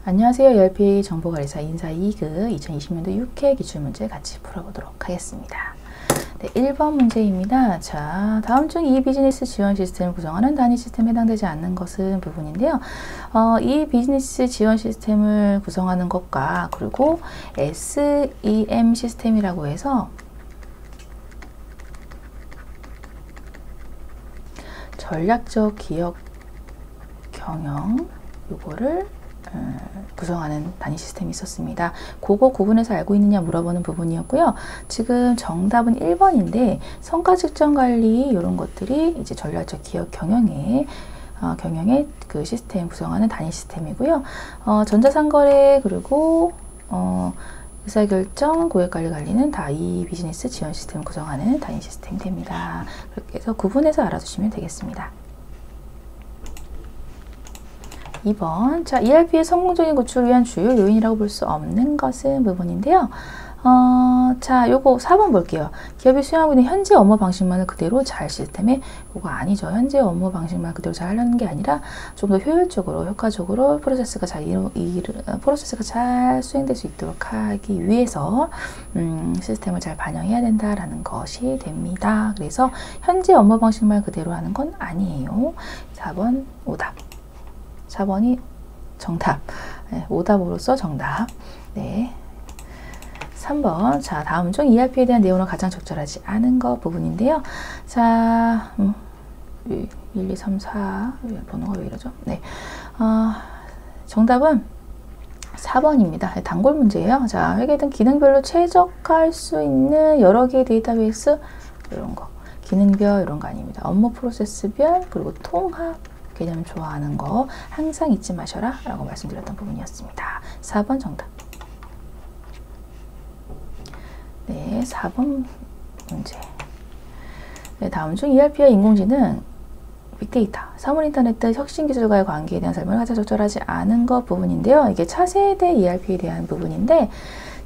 안녕하세요. ERP 정보관리사 인사이그 2020년도 6회 기출문제 같이 풀어보도록 하겠습니다. 네, 1번 문제입니다. 자, 다음 중 이 비즈니스 지원 시스템을 구성하는 단위 시스템에 해당되지 않는 것은 부분인데요. 이 비즈니스 지원 시스템을 구성하는 것과 그리고 SEM 시스템이라고 해서 전략적 기업 경영 요거를 구성하는 단위 시스템이 있었습니다. 그거 구분해서 알고 있느냐 물어보는 부분이었고요. 지금 정답은 1번인데 성과 측정 관리 이런 것들이 이제 전략적 기업 경영의 그 시스템 구성하는 단위 시스템이고요. 전자상거래 그리고 의사결정, 고객관리 관리는 다 이 비즈니스 지원 시스템을 구성하는 단위 시스템이 됩니다. 그렇게 해서 구분해서 알아두시면 되겠습니다. 2번. 자, ERP의 성공적인 구축을 위한 주요 요인이라고 볼 수 없는 것은 부분인데요. 자, 요거 4번 볼게요. 기업이 수행하고 있는 현재 업무 방식만을 그대로 잘 시스템에, 요거 아니죠. 현재 업무 방식만 그대로 잘 하려는 게 아니라 좀 더 효율적으로, 효과적으로 프로세스가 잘 수행될 수 있도록 하기 위해서 시스템을 잘 반영해야 된다라는 것이 됩니다. 그래서 현재 업무 방식만 그대로 하는 건 아니에요. 4번 오답. 4번이 정답. 네, 오답으로서 정답. 네. 3번. 자, 다음 중 ERP에 대한 내용은 가장 적절하지 않은 것 부분인데요. 자, 1, 2, 3, 4. 번호가 왜 이러죠? 네. 정답은 4번입니다. 단골 문제예요. 자, 회계 등 기능별로 최적화할 수 있는 여러 개의 데이터베이스, 이런 거. 기능별, 이런 거 아닙니다. 업무 프로세스별, 그리고 통합. 개념 좋아하는 거 항상 잊지 마셔라 라고 말씀드렸던 부분이었습니다. 4번 정답. 네, 4번 문제. 네, 다음 중 ERP와 인공지능, 빅데이터, 사물인터넷 등 혁신기술과의 관계에 대한 설명을 가장 적절하지 않은 것 부분인데요. 이게 차세대 ERP에 대한 부분인데,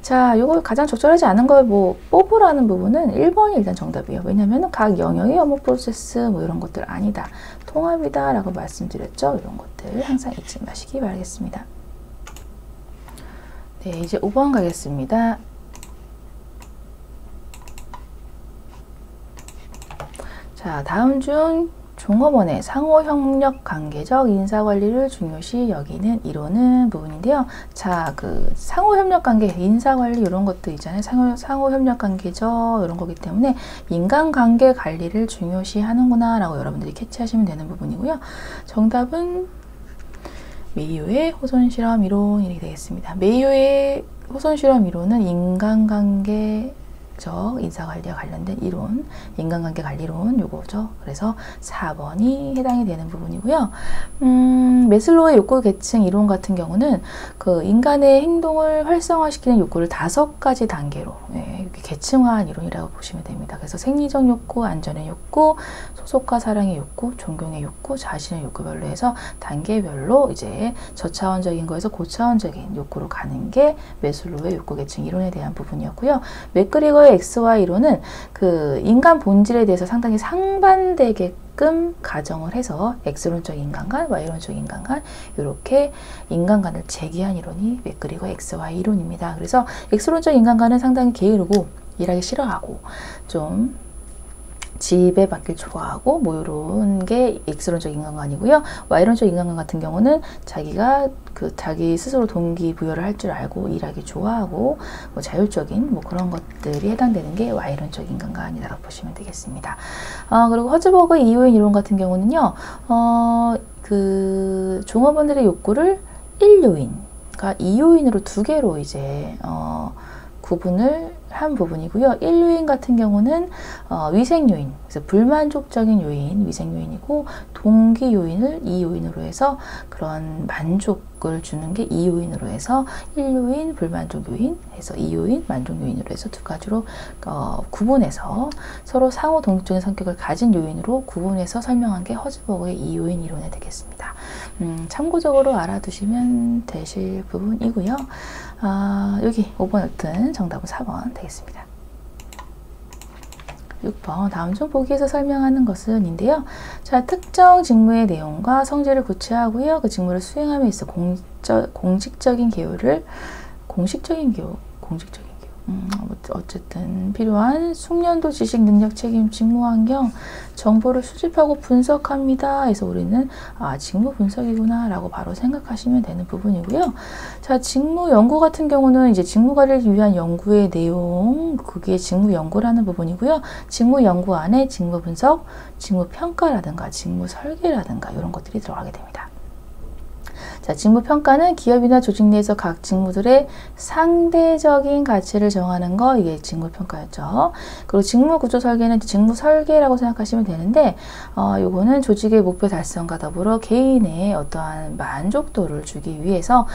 자, 요거 가장 적절하지 않은 걸 뽑으라는 부분은 1번이 일단 정답이에요. 왜냐면 각 영역의 업무 프로세스 이런 것들 아니다. 통합이다 라고 말씀드렸죠. 이런 것들 항상 잊지 마시기 바라겠습니다. 네, 이제 5번 가겠습니다. 자, 다음 중 종업원의 상호협력 관계적 인사관리를 중요시 여기는 이론은 부분인데요. 자, 그 상호협력 관계, 인사관리 이런 것도 있잖아요. 상호협력 관계적 이런 거기 때문에 인간관계 관리를 중요시 하는구나 라고 여러분들이 캐치하시면 되는 부분이고요. 정답은 메이오의 호손실험 이론 이렇게 되겠습니다. 메이오의 호손실험 이론은 인간관계 인사관리와 관련된 이론, 인간관계 관리론 요거죠. 그래서 4번이 해당이 되는 부분이고요. 메슬로우의 욕구 계층 이론 같은 경우는 그 인간의 행동을 활성화시키는 욕구를 5가지 단계로 이렇게 계층화한 이론이라고 보시면 됩니다. 그래서 생리적 욕구, 안전의 욕구, 소속과 사랑의 욕구, 존경의 욕구, 자신의 욕구별로 해서 단계별로 이제 저차원적인 거에서 고차원적인 욕구로 가는 게 메슬로우의 욕구 계층 이론에 대한 부분이었고요. 맥그리거의 XY 이론은 그 인간 본질에 대해서 상당히 상반되게끔 가정을 해서 X론적 인간관, Y론적 인간관 이렇게 인간관을 제기한 이론이 맥그리거 XY 이론입니다. 그래서 X론적 인간관은 상당히 게으르고 일하기 싫어하고 좀 지배받길 좋아하고 이런 게 X론적 인간관이고요. Y론적 인간관 같은 경우는 자기가 자기 스스로 동기부여를 할 줄 알고 일하기 좋아하고 자율적인 그런 것들이 해당되는 게 Y론적 인간관이라고 보시면 되겠습니다. 그리고 허즈버그 이요인 이론 같은 경우는요. 그 종업원들의 욕구를 1요인, 그러니까 2요인으로 2개로 이제 구분을 한 부분이고요. 1요인 같은 경우는 위생 요인, 그래서 불만족적인 요인, 위생 요인이고 동기 요인을 2요인으로 해서 그런 만족을 주는 게 2요인으로 해서 1요인 불만족 요인 해서 2요인 만족 요인으로 해서 2가지로 구분해서 서로 상호 독립적인 성격을 가진 요인으로 구분해서 설명한 게 허즈버그의 2요인 이론이 되겠습니다. 참고적으로 알아두시면 되실 부분이고요. 여기 5번 여튼 정답은 4번 되겠습니다. 6번 다음 중 보기에서 설명하는 것은인데요. 자, 특정 직무의 내용과 성질을 구체하고요. 그 직무를 수행함에 있어 공식적인 기호를 어쨌든 필요한 숙련도, 지식, 능력, 책임, 직무 환경, 정보를 수집하고 분석합니다. 그래서 우리는 직무 분석이구나 라고 바로 생각하시면 되는 부분이고요. 자, 직무 연구 같은 경우는 이제 직무 관리를 위한 연구의 내용, 그게 직무 연구라는 부분이고요. 직무 연구 안에 직무 분석, 직무 평가라든가 직무 설계라든가 이런 것들이 들어가게 됩니다. 자, 직무평가는 기업이나 조직 내에서 각 직무들의 상대적인 가치를 정하는 거, 이게 직무평가였죠. 그리고 직무구조 설계는 직무설계라고 생각하시면 되는데, 요거는 조직의 목표 달성과 더불어 개인의 어떠한 만족도를 주기 위해서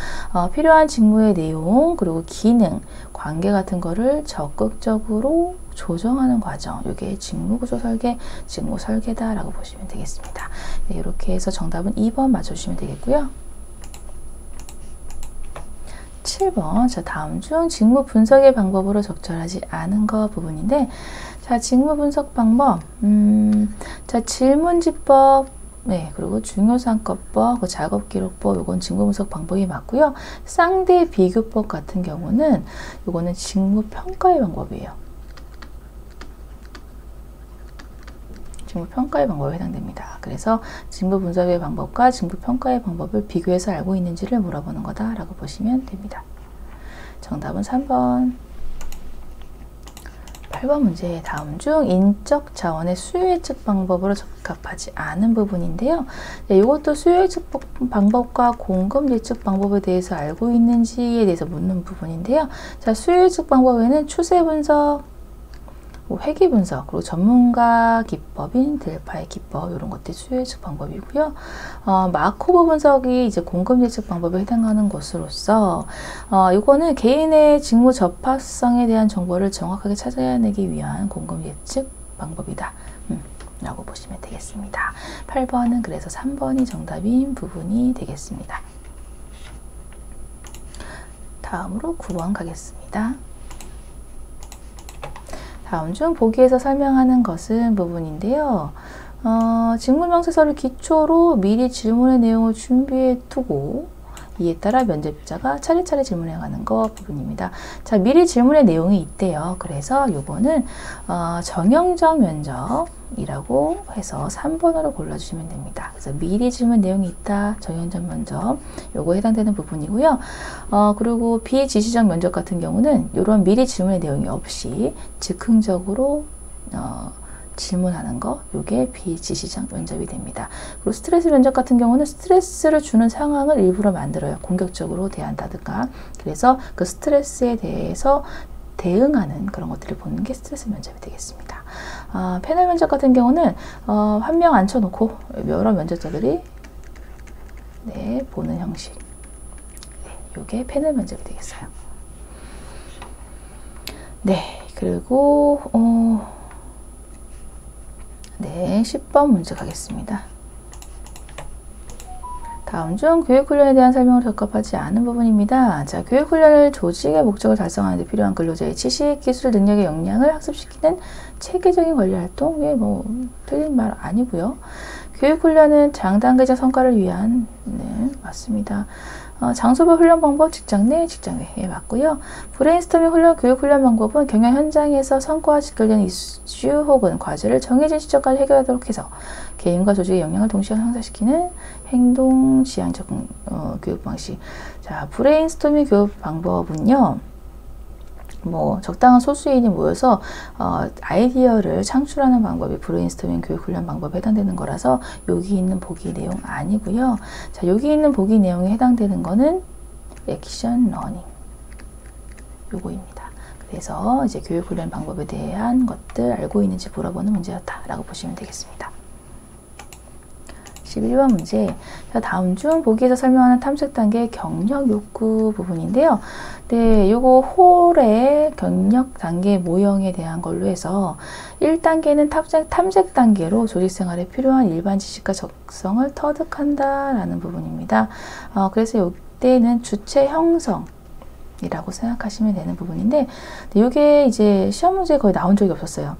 필요한 직무의 내용, 그리고 기능, 관계 같은 거를 적극적으로 조정하는 과정, 이게 직무구조 설계, 직무설계다라고 보시면 되겠습니다. 네, 이렇게 해서 정답은 2번 맞춰주시면 되겠고요. 7번, 자, 다음 중 직무 분석의 방법으로 적절하지 않은 거 부분인데, 자, 직무 분석 방법, 자, 질문지법, 네, 그리고 중요상권법, 그 작업기록법, 요건 직무 분석 방법이 맞고요. 쌍대 비교법 같은 경우는 요거는 직무 평가의 방법이에요. 직무 평가의 방법에 해당됩니다. 그래서 직무 분석의 방법과 직무 평가의 방법을 비교해서 알고 있는지를 물어보는 거다라고 보시면 됩니다. 정답은 3번. 8번 문제, 다음 중 인적 자원의 수요 예측 방법으로 적합하지 않은 부분인데요. 네, 이것도 수요 예측 방법과 공급 예측 방법에 대해서 알고 있는지에 대해서 묻는 부분인데요. 자, 수요 예측 방법에는 추세 분석, 회계 분석, 그리고 전문가 기법인 델파의 기법, 이런 것들이 수요 예측 방법이고요. 마코브 분석이 이제 공급 예측 방법에 해당하는 것으로서, 이거는 개인의 직무 접합성에 대한 정보를 정확하게 찾아내기 위한 공급 예측 방법이다. 라고 보시면 되겠습니다. 8번은 그래서 3번이 정답인 부분이 되겠습니다. 다음으로 9번 가겠습니다. 다음 중 보기에서 설명하는 것은 부분인데요. 직무명세서를 기초로 미리 질문의 내용을 준비해 두고 이에 따라 면접자가 차례차례 질문해 가는 거 부분입니다. 자, 미리 질문의 내용이 있대요. 그래서 요거는 정형적 면접이라고 해서 3번으로 골라주시면 됩니다. 그래서 미리 질문 내용이 있다, 정형적 면접, 요거 해당되는 부분이고요. 그리고 비지시적 면접 같은 경우는 이런 미리 질문의 내용이 없이 즉흥적으로 질문하는 거, 요게 비지시적 면접이 됩니다. 그리고 스트레스 면접 같은 경우는 스트레스를 주는 상황을 일부러 만들어요. 공격적으로 대한다든가. 그래서 그 스트레스에 대해서 대응하는 그런 것들을 보는 게 스트레스 면접이 되겠습니다. 패널 면접 같은 경우는 한 명 앉혀놓고 여러 면접자들이 보는 형식. 요게 패널 면접이 되겠어요. 네, 그리고 10번 문제 가겠습니다. 다음 중 교육훈련에 대한 설명을 적합하지 않은 부분입니다. 자, 교육훈련을 조직의 목적을 달성하는 데 필요한 근로자의 지식, 기술, 능력의 역량을 학습시키는 체계적인 관리활동, 틀린 말 아니고요. 교육훈련은 장단계적 성과를 위한, 맞습니다. 장소별 훈련 방법, 직장 내, 직장 외에 맞고요. 브레인스토밍 훈련, 교육 훈련 방법은 경영 현장에서 성과와 직결된 이슈 혹은 과제를 정해진 시점까지 해결하도록 해서 개인과 조직의 역량을 동시에 향상시키는 행동 지향적 교육 방식. 자, 브레인스토밍 교육 방법은요. 적당한 소수인이 모여서 아이디어를 창출하는 방법이 브레인스토밍 교육훈련 방법에 해당되는 거라서 여기 있는 보기 내용 아니고요. 자, 여기 있는 보기 내용에 해당되는 거는 액션 러닝 요거입니다. 그래서 이제 교육훈련 방법에 대한 것들 알고 있는지 물어보는 문제였다라고 보시면 되겠습니다. 11번 문제. 자, 다음 중 보기에서 설명하는 탐색 단계 경력 욕구 부분인데요. 네, 요거 홀의 경력 단계 모형에 대한 걸로 해서 1단계는 탐색 단계로 조직 생활에 필요한 일반 지식과 적성을 터득한다라는 부분입니다. 그래서 이때는 주체 형성 이라고 생각하시면 되는 부분인데, 이게 이제 시험 문제에 거의 나온 적이 없었어요.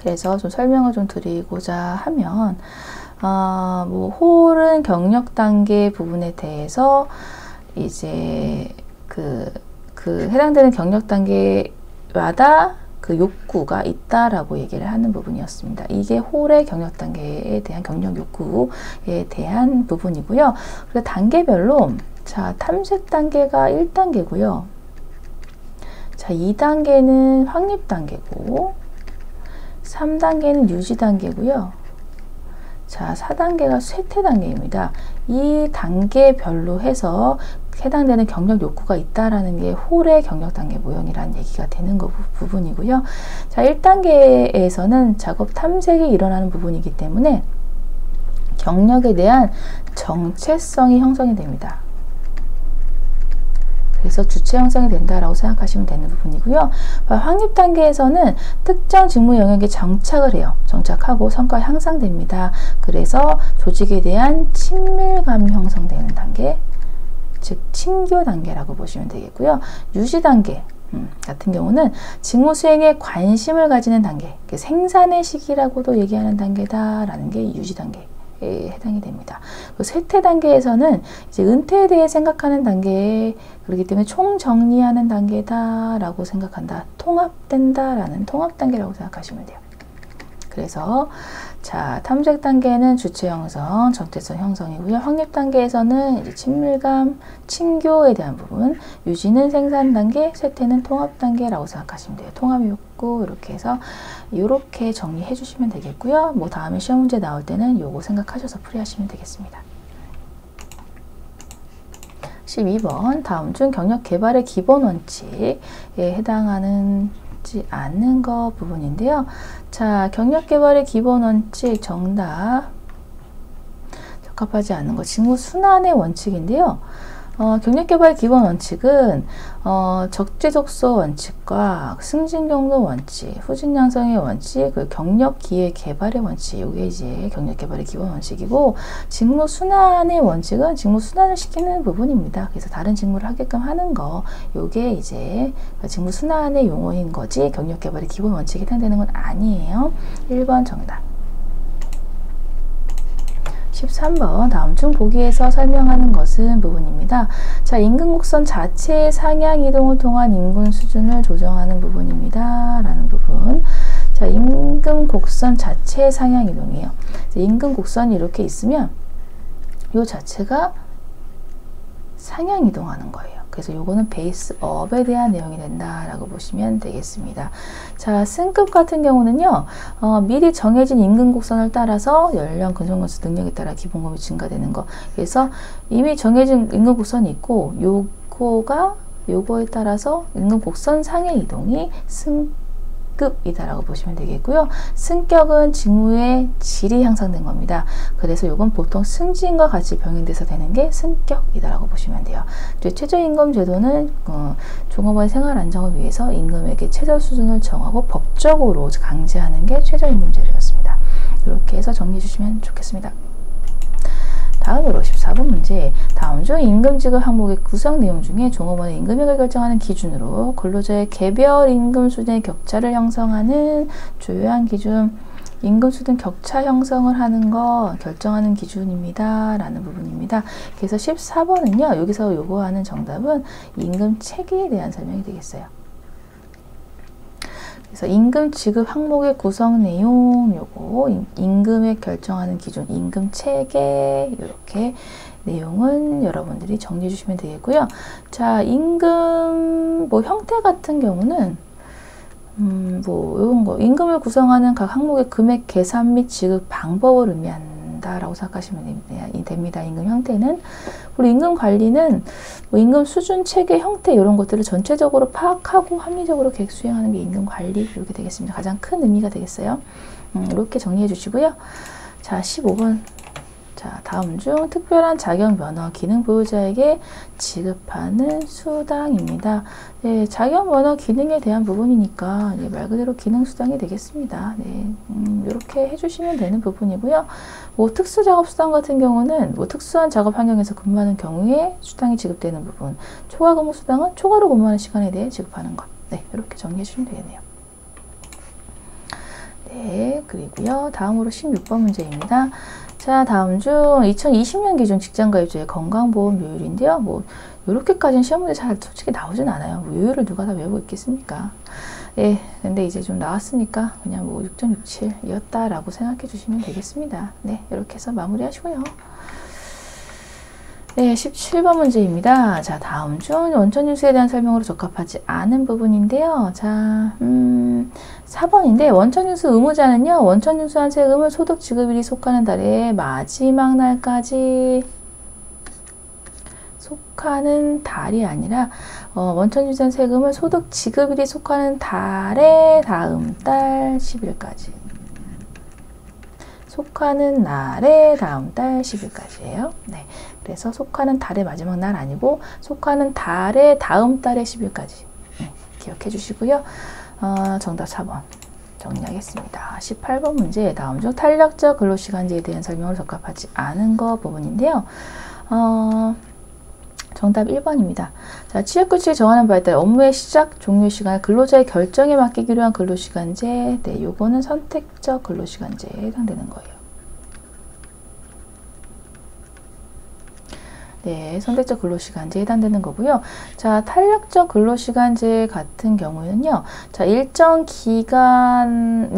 그래서 좀 설명을 좀 드리고자 하면, 뭐 홀은 경력 단계 부분에 대해서 이제 그 해당되는 경력 단계마다 그 욕구가 있다라고 얘기를 하는 부분이었습니다. 이게 홀의 경력 단계에 대한 경력 욕구에 대한 부분이고요. 그래서 단계별로 자, 탐색 단계가 1단계고요. 자, 2단계는 확립 단계고 3단계는 유지 단계고요. 자, 4단계가 쇠퇴 단계입니다. 이 단계별로 해서 해당되는 경력 욕구가 있다라는 게 홀의 경력 단계 모형이라는 얘기가 되는 부분이고요. 자, 1단계에서는 작업 탐색이 일어나는 부분이기 때문에 경력에 대한 정체성이 형성이 됩니다. 그래서 주체 형성이 된다라고 생각하시면 되는 부분이고요. 확립 단계에서는 특정 직무 영역에 정착을 해요. 정착하고 성과가 향상됩니다. 그래서 조직에 대한 친밀감이 형성되는 단계, 즉 친교 단계라고 보시면 되겠고요. 유지 단계 같은 경우는 직무 수행에 관심을 가지는 단계, 생산의 시기라고도 얘기하는 단계다라는 게 유지 단계. 해당이 됩니다. 쇠퇴 단계에서는 이제 은퇴에 대해 생각하는 단계에 그렇기 때문에 총정리하는 단계다라고 생각한다. 통합된다라는 통합 단계라고 생각하시면 돼요. 그래서 자, 탐색 단계는 주체 형성, 정체성 형성이고요. 확립 단계에서는 이제 친밀감, 친교에 대한 부분, 유지는 생산 단계, 쇠퇴는 통합 단계라고 생각하시면 돼요. 통합 욕구 이렇게 해서 이렇게 정리해 주시면 되겠고요. 뭐 다음에 시험 문제 나올 때는 요거 생각하셔서 풀이하시면 되겠습니다. 12번 다음 중 경력 개발의 기본 원칙에 해당하는 않는 거 부분인데요. 자, 경력 개발의 기본 원칙 정답 적합하지 않은 거 직무 순환의 원칙인데요. 경력 개발 기본 원칙은 적재적소 원칙과 승진 경로 원칙, 후진 양성의 원칙, 그 경력 기회 개발의 원칙, 이게 이제 경력 개발의 기본 원칙이고, 직무 순환의 원칙은 직무 순환을 시키는 부분입니다. 그래서 다른 직무를 하게끔 하는 거, 요게 이제 직무 순환의 용어인 거지 경력 개발의 기본 원칙에 해당되는 건 아니에요. 1번 정답. 13번 다음 중 보기에서 설명하는 것은 부분입니다. 자, 임금 곡선 자체의 상향 이동을 통한 임금 수준을 조정하는 부분입니다. 라는 부분. 자, 임금 곡선 자체의 상향 이동이에요. 임금 곡선이 이렇게 있으면 이 자체가 상향 이동하는 거예요. 그래서 요거는 베이스업에 대한 내용이 된다라고 보시면 되겠습니다. 자, 승급 같은 경우는요, 미리 정해진 임금 곡선을 따라서 연령, 근속연수, 능력에 따라 기본급이 증가되는 거. 그래서 이미 정해진 임금 곡선이 있고, 요거에 따라서 임금 곡선 상의 이동이 승급이다라고 보시면 되겠고요. 승격은 직무의 질이 향상된 겁니다. 그래서 이건 보통 승진과 같이 병행돼서 되는 게 승격이다라고 보시면 돼요. 최저임금 제도는 종업원의 생활 안정을 위해서 임금에게 최저 수준을 정하고 법적으로 강제하는 게 최저임금 제도였습니다. 이렇게 해서 정리해 주시면 좋겠습니다. 다음으로 14번 문제. 다음 중 임금 지급 항목의 구성 내용 중에 종업원의 임금액을 결정하는 기준으로 근로자의 개별 임금 수준의 격차를 형성하는 주요한 기준, 임금 수준 격차 형성을 하는 거 결정하는 기준입니다. 라는 부분입니다. 그래서 14번은요. 여기서 요구하는 정답은 임금 체계에 대한 설명이 되겠어요. 그래서 임금 지급 항목의 구성 내용, 요거 임금액 결정하는 기준, 임금 체계 이렇게 내용은 여러분들이 정리해 주시면 되겠고요. 자, 임금 뭐 형태 같은 경우는 뭐 이런 거 임금을 구성하는 각 항목의 금액 계산 및 지급 방법을 의미한다라고 생각하시면 됩니다. 임금 형태는. 그리고 임금 관리는 뭐 임금 수준, 체계, 형태 이런 것들을 전체적으로 파악하고 합리적으로 계획 수행하는 게 임금 관리 이렇게 되겠습니다. 가장 큰 의미가 되겠어요. 이렇게 정리해 주시고요. 자, 15번. 자, 다음 중 특별한 자격 면허 기능 보유자에게 지급하는 수당입니다. 네, 자격 면허 기능에 대한 부분이니까 말 그대로 기능 수당이 되겠습니다. 네, 이렇게 해주시면 되는 부분이고요. 뭐 특수 작업 수당 같은 경우는 뭐 특수한 작업 환경에서 근무하는 경우에 수당이 지급되는 부분, 초과 근무 수당은 초과로 근무하는 시간에 대해 지급하는 것. 네, 이렇게 정리해 주시면 되겠네요. 네, 그리고요. 다음으로 16번 문제입니다. 자, 다음 중 2020년 기준 직장가입자의 건강보험료율인데요. 뭐 이렇게까지는 시험 문제 잘 솔직히 나오진 않아요. 뭐 요율을 누가 다 외우고 있겠습니까? 예, 근데 이제 좀 나왔으니까 그냥 뭐 6.67이었다라고 생각해 주시면 되겠습니다. 네, 이렇게 해서 마무리하시고요. 네, 17번 문제입니다. 자, 다음 중 원천징수에 대한 설명으로 적합하지 않은 부분인데요. 자, 4번인데 원천징수 의무자는요, 원천징수한 세금을 소득 지급일이 속하는 달의 마지막 날까지 속하는 달이 아니라 원천징수한 세금을 소득 지급일이 속하는 달의 다음 달 10일까지 속하는 날의 다음 달 10일까지예요. 네, 그래서 속하는 달의 마지막 날 아니고 속하는 달의 다음 달의 10일까지 기억해 주시고요. 정답 4번 정리하겠습니다. 18번 문제 다음 중 탄력적 근로시간제에 대한 설명을 적합하지 않은 거 부분인데요. 정답 1번입니다. 자, 취업규칙이 정하는 바에 따라 업무의 시작, 종료 시간을 근로자의 결정에 맡기기로 한 근로시간제. 네, 요거는 선택적 근로시간제에 해당되는 거예요. 네, 선택적 근로시간제에 해당되는 거고요. 자, 탄력적 근로시간제 같은 경우는요. 자, 일정한 기간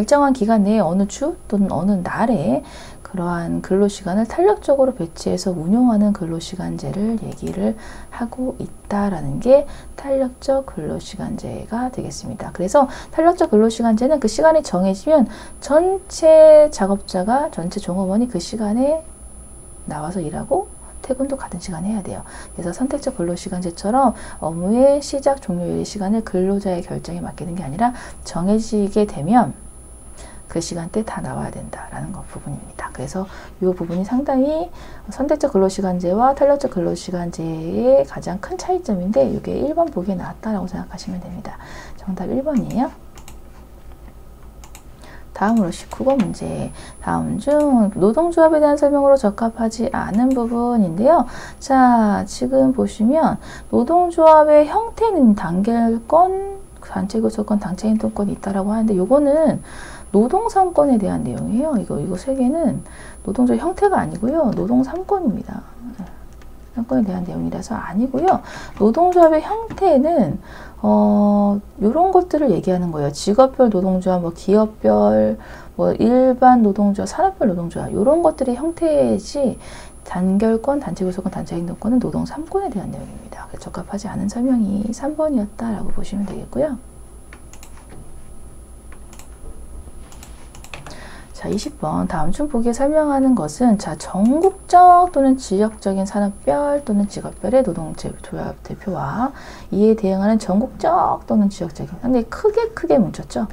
내에 어느 주 또는 어느 날에 그러한 근로시간을 탄력적으로 배치해서 운용하는 근로시간제를 얘기를 하고 있다라는 게 탄력적 근로시간제가 되겠습니다. 그래서 탄력적 근로시간제는 그 시간이 정해지면 전체 작업자가, 전체 종업원이 그 시간에 나와서 일하고 퇴근도 같은 시간에 해야 돼요. 그래서 선택적 근로시간제처럼 업무의 시작, 종료일 시간을 근로자의 결정에 맡기는 게 아니라 정해지게 되면 그 시간대 다 나와야 된다라는 부분입니다. 그래서 이 부분이 상당히 선택적 근로시간제와 탄력적 근로시간제의 가장 큰 차이점인데 이게 1번 보기에 나왔다라고 생각하시면 됩니다. 정답 1번이에요. 다음으로 19번 문제. 다음 중 노동조합에 대한 설명으로 적합하지 않은 부분인데요. 자, 지금 보시면 노동조합의 형태는 단결권, 단체교섭권, 단체행동권이 있다라고 하는데 요거는 노동 3권에 대한 내용이에요. 이거 세 개는 노동조합 형태가 아니고요. 노동 3권입니다. 3권에 대한 내용이라서 아니고요. 노동조합의 형태는 이런 것들을 얘기하는 거예요. 직업별 노동조합, 뭐 기업별, 뭐 일반 노동조합, 산업별 노동조합 이런 것들의 형태이지 단결권, 단체교섭권, 단체행동권은 노동 3권에 대한 내용입니다. 적합하지 않은 설명이 3번이었다라고 보시면 되겠고요. 자, 20번 다음 중 보기에 설명하는 것은 자, 전국적 또는 지역적인 산업별 또는 직업별의 노동조합 대표와 이에 대응하는 전국적 또는 지역적인 상당히 크게 뭉쳤죠.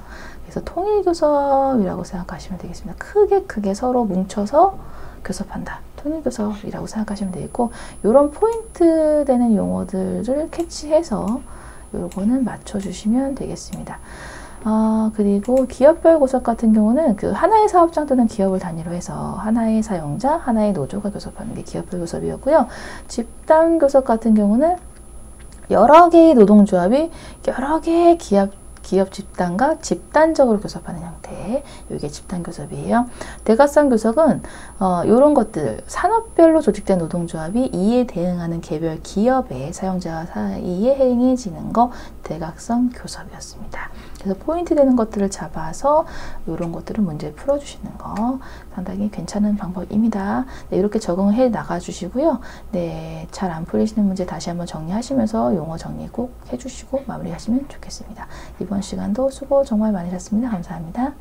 그래서 통일교섭이라고 생각하시면 되겠습니다. 크게 서로 뭉쳐서 교섭한다. 통일교섭이라고 생각하시면 되겠고 이런 포인트 되는 용어들을 캐치해서 요거는 맞춰주시면 되겠습니다. 그리고 기업별 교섭 같은 경우는 그 하나의 사업장 또는 기업을 단위로 해서 하나의 사용자, 하나의 노조가 교섭하는 게 기업별 교섭이었고요. 집단 교섭 같은 경우는 여러 개의 노동조합이 여러 개의 기업 집단과 집단적으로 교섭하는 형태, 이게 집단 교섭이에요. 대각선 교섭은 이런 것들, 산업별로 조직된 노동조합이 이에 대응하는 개별 기업의 사용자 사이에 행해지는 거 대각선 교섭이었습니다. 그래서 포인트 되는 것들을 잡아서 이런 것들을 문제 풀어주시는 거 상당히 괜찮은 방법입니다. 네, 이렇게 적응해 나가주시고요. 네, 잘 안 풀리시는 문제 다시 한번 정리하시면서 용어 정리 꼭 해주시고 마무리하시면 좋겠습니다. 이번 시간도 수고 정말 많으셨습니다. 감사합니다.